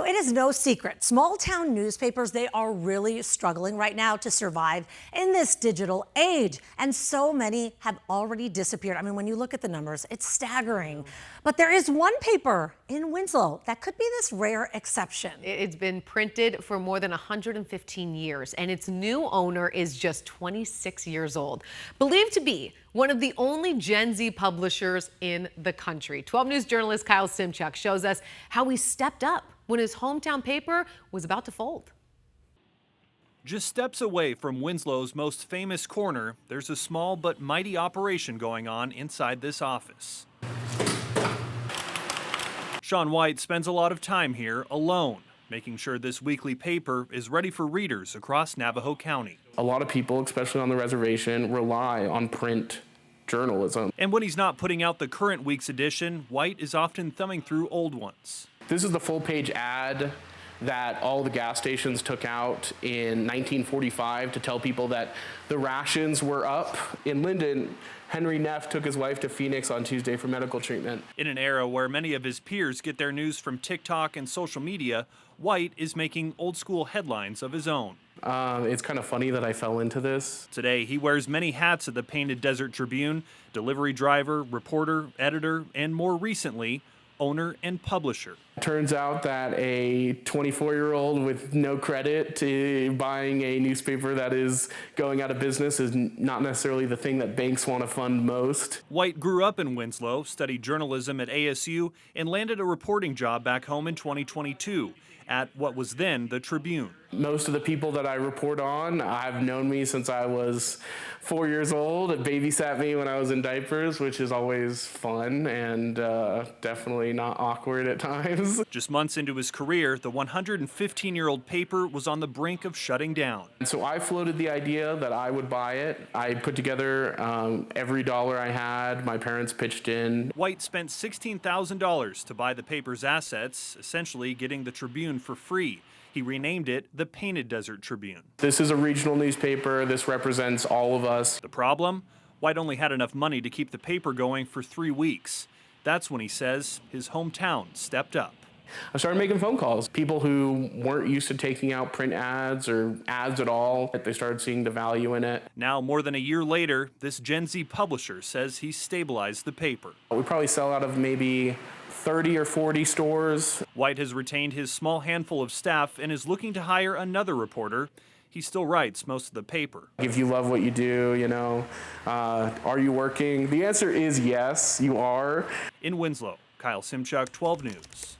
it is no secret. Small town newspapers, they are really struggling right now to survive in this digital age. And so many have already disappeared. I mean, when you look at the numbers, it's staggering. But there is one paper in Winslow that could be this rare exception. It's been printed for more than 115 years, and its new owner is just 26 years old. Believed to be one of the only Gen Z publishers in the country. 12 News journalist Kyle Simchuk shows us how he stepped up when his hometown paper was about to fold. Just steps away from Winslow's most famous corner, there's a small but mighty operation going on inside this office. Sean White spends a lot of time here alone, making sure this weekly paper is ready for readers across Navajo County. A lot of people, especially on the reservation, rely on print journalism. And when he's not putting out the current week's edition, White is often thumbing through old ones. This is the full-page ad that all the gas stations took out in 1945 to tell people that the rations were up. In Linden, Henry Neff took his wife to Phoenix on Tuesday for medical treatment. In an era where many of his peers get their news from TikTok and social media, White is making old-school headlines of his own. It's kind of funny that I fell into this. Today, he wears many hats at the Painted Desert Tribune: delivery driver, reporter, editor, and more recently, owner and publisher. Turns out that a 24-year-old with no credit to buying a newspaper that is going out of business is not necessarily the thing that banks want to fund most. White grew up in Winslow, studied journalism at ASU, and landed a reporting job back home in 2022 at what was then the Tribune. Most of the people that I report on have known me since I was 4 years old. It babysat me when I was in diapers, which is always fun and definitely not awkward at times. Just months into his career, the 115-year-old paper was on the brink of shutting down. And so I floated the idea that I would buy it. I put together every dollar I had. My parents pitched in. White spent $16,000 to buy the paper's assets, essentially getting the Tribune for free. He renamed it the Painted Desert Tribune. This is a regional newspaper. This represents all of us. The problem? White only had enough money to keep the paper going for 3 weeks. That's when he says his hometown stepped up. I started making phone calls. People who weren't used to taking out print ads or ads at all, they started seeing the value in it. Now, more than a year later, this Gen Z publisher says he's stabilized the paper. We probably sell out of maybe 30 or 40 stores. White has retained his small handful of staff and is looking to hire another reporter. He still writes most of the paper. If you love what you do, are you working? The answer is yes, you are. In Winslow, Kyle Simchuk, 12 News.